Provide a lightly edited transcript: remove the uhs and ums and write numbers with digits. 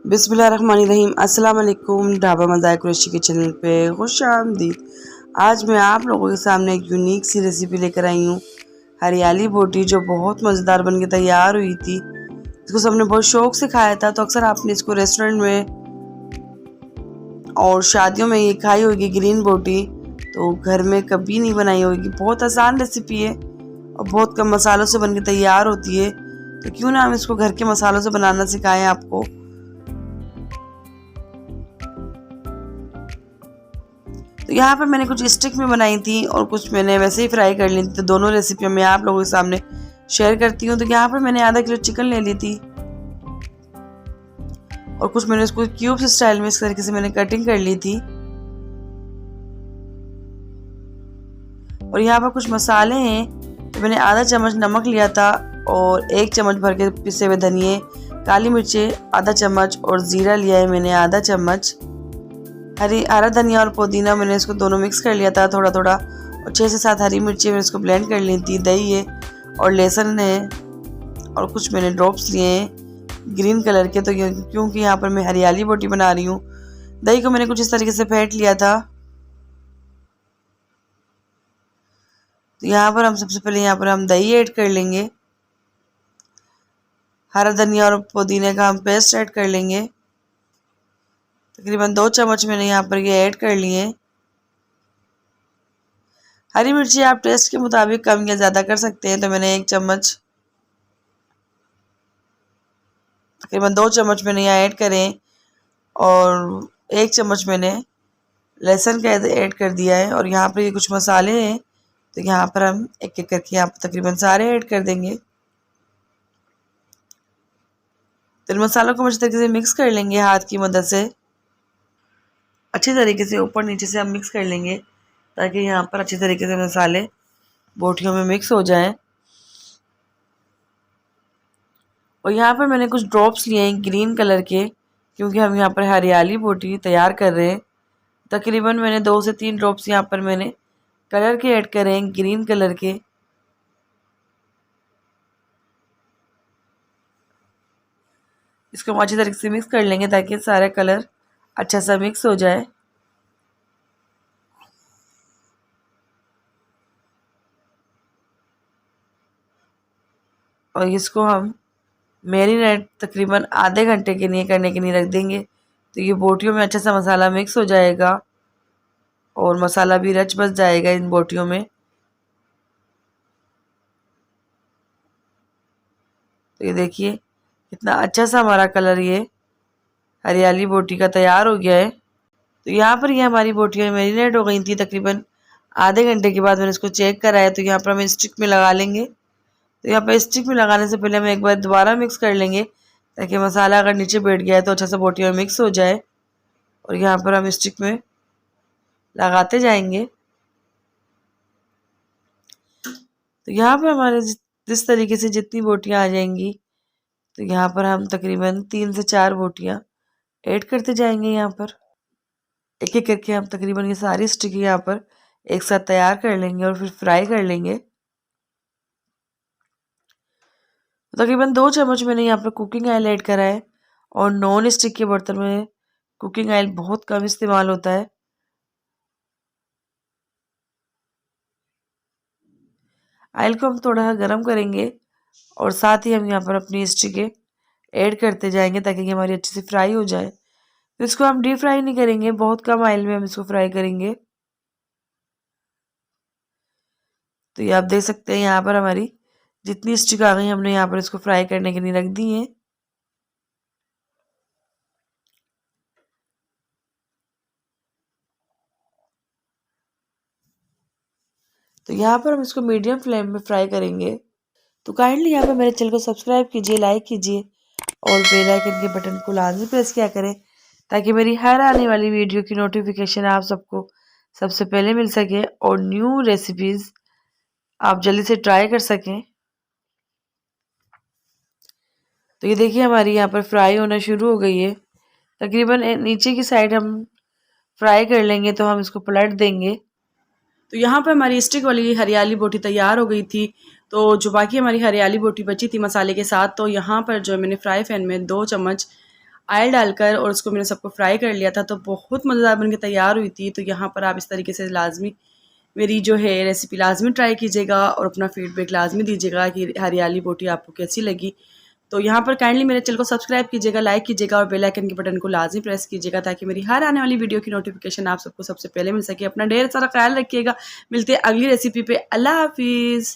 बिस्मिल्लाहिर्रहमानिर्रहीम। अस्सलाम वालेकुम। ढाबा मज़ाक कुरैशी के चैनल पे खुश आमदीद। आज मैं आप लोगों के सामने एक यूनिक सी रेसिपी लेकर आई हूँ, हरियाली बोटी, जो बहुत मज़ेदार बन के तैयार हुई थी। इसको सबने बहुत शौक से खाया था। तो अक्सर आपने इसको रेस्टोरेंट में और शादियों में ये खाई होगी ग्रीन बोटी, तो घर में कभी नहीं बनाई होगी। बहुत आसान रेसिपी है और बहुत कम मसालों से बन के तैयार होती है। तो क्यों ना हम इसको घर के मसालों से बनाना सिखाएं आपको। तो यहाँ पर मैंने कुछ स्टिक में बनाई थी और कुछ मैंने वैसे ही फ्राई कर ली थी। तो दोनों रेसिपी मैं आप लोगों के सामने शेयर करती हूँ। तो यहाँ पर मैंने आधा किलो चिकन ले ली थी और कुछ मैंने उसको क्यूब्स स्टाइल में इस तरीके से मैंने कटिंग कर ली थी। और यहाँ पर कुछ मसाले हैं। तो मैंने आधा चम्मच नमक लिया था और 1 चम्मच भर के पिसे हुए धनिए, काली मिर्चें आधा चम्मच और ज़ीरा लिया है मैंने आधा चम्मच। हरा धनिया और पुदीना मैंने इसको दोनों मिक्स कर लिया था थोड़ा थोड़ा, और 6 से 7 हरी मिर्ची मैंने इसको ब्लेंड कर ली थी। दही है और लहसुन है और कुछ मैंने ड्रॉप्स लिए हैं ग्रीन कलर के, तो क्योंकि यहाँ पर मैं हरियाली बोटी बना रही हूँ। दही को मैंने कुछ इस तरीके से फेंट लिया था। तो यहाँ पर हम सबसे पहले हम दही ऐड कर लेंगे। हरा धनिया और पुदीने का हम पेस्ट ऐड कर लेंगे। तकरीबन 2 चम्मच मैंने यहाँ पर ये ऐड कर लिए। हरी मिर्ची आप टेस्ट के मुताबिक कम या ज़्यादा कर सकते हैं। तो मैंने 1 चम्मच, तकरीबन 2 चम्मच मैंने यहाँ ऐड करें और 1 चम्मच मैंने लहसुन का ऐड कर दिया है। और यहाँ पर ये कुछ मसाले हैं, तो यहाँ पर हम एक एक करके यहाँ पर तकरीबन सारे ऐड कर देंगे। तो इन मसालों को अच्छी तरीके से मिक्स कर लेंगे हाथ की मदद से। अच्छी तरीके से ऊपर नीचे से हम मिक्स कर लेंगे ताकि यहाँ पर अच्छी तरीके से मसाले बोटियों में मिक्स हो जाएं। और यहाँ पर मैंने कुछ ड्रॉप्स लिए हैं ग्रीन कलर के, क्योंकि हम यहाँ पर हरियाली बोटी तैयार कर रहे हैं। तकरीबन मैंने 2 से 3 ड्रॉप्स यहाँ पर मैंने कलर के ऐड करे हैं, ग्रीन कलर के। इसको हम अच्छी तरीके से मिक्स कर लेंगे ताकि सारा कलर अच्छा सा मिक्स हो जाए। और इसको हम मैरिनेट तकरीबन आधे घंटे के लिए करने के लिए रख देंगे। तो ये बोटियों में अच्छा सा मसाला मिक्स हो जाएगा और मसाला भी रच बस जाएगा इन बोटियों में। तो ये देखिए कितना अच्छा सा हमारा कलर ये हरियाली बोटी का तैयार हो गया है। तो यहाँ पर ये हमारी बोटियाँ मैरिनेट हो गई थी। तकरीबन आधे घंटे के बाद मैंने इसको चेक कराया। तो यहाँ पर हम स्टिक में लगा लेंगे। तो यहाँ पर स्टिक में लगाने से पहले हम एक बार दोबारा मिक्स कर लेंगे ताकि मसाला अगर नीचे बैठ गया है तो अच्छा सा बोटियों में मिक्स हो जाए। और यहाँ पर हम स्टिक में लगाते जाएंगे। तो यहाँ पर हमारे जिस तरीके से जितनी बोटियाँ आ जाएंगी, तो यहाँ पर हम तकरीबन 3 से 4 बोटियाँ ऐड करते जाएंगे। यहाँ पर एक एक करके हम तकरीबन ये सारी स्टिक यहाँ पर एक साथ तैयार कर लेंगे और फिर फ्राई कर लेंगे। तकरीबन 2 चम्मच मैंने यहाँ पर कुकिंग ऑयल ऐड करा है। और नॉन स्टिक के बर्तन में कुकिंग ऑयल बहुत कम इस्तेमाल होता है। ऑयल को हम थोड़ा सा गर्म करेंगे और साथ ही हम यहाँ पर अपनी स्टिकें ऐड करते जाएंगे ताकि ये हमारी अच्छे से फ्राई हो जाए। तो इसको हम डीप फ्राई नहीं करेंगे, बहुत कम ऑयल में हम इसको फ्राई करेंगे। तो ये आप देख सकते हैं यहाँ पर हमारी जितनी स्टिक आ गई हमने यहाँ पर इसको फ्राई करने के लिए रख दी है। तो यहाँ पर हम इसको मीडियम फ्लेम में फ्राई करेंगे। तो काइंडली यहाँ पर मेरे चैनल को सब्सक्राइब कीजिए, लाइक कीजिए और बेल आइकन के बटन को लाजमी प्रेस किया करें ताकि मेरी हर आने वाली वीडियो की नोटिफिकेशन आप सबको सबसे पहले मिल सके और न्यू रेसिपीज़ आप जल्दी से ट्राई कर सकें। तो ये देखिए हमारी यहाँ पर फ्राई होना शुरू हो गई है। तकरीबन नीचे की साइड हम फ्राई कर लेंगे तो हम इसको पलट देंगे। तो यहाँ पर हमारी स्टिक वाली हरियाली बोटी तैयार हो गई थी। तो जो बाकी हमारी हरियाली बोटी बची थी मसाले के साथ, तो यहाँ पर जो मैंने फ्राई पैन में 2 चम्मच ऑयल डालकर और उसको मैंने सबको फ्राई कर लिया था। तो बहुत मज़ेदार बनके तैयार हुई थी। तो यहाँ पर आप इस तरीके से लाजमी मेरी जो है रेसिपी लाजमी ट्राई कीजिएगा और अपना फीडबैक लाजमी दीजिएगा कि हरियाली बोटी आपको कैसी लगी। तो यहाँ पर काइंडली मेरे चैनल को सब्सक्राइब कीजिएगा, लाइक कीजिएगा और बेल आइकन के बटन को लाजमी प्रेस कीजिएगा ताकि मेरी हर आने वाली वीडियो की नोटिफिकेशन आप सबको सबसे पहले मिल सके। अपना ढेर सारा ख्याल रखिएगा। मिलते हैं अगली रेसिपी पे। अल्लाह हाफिज़।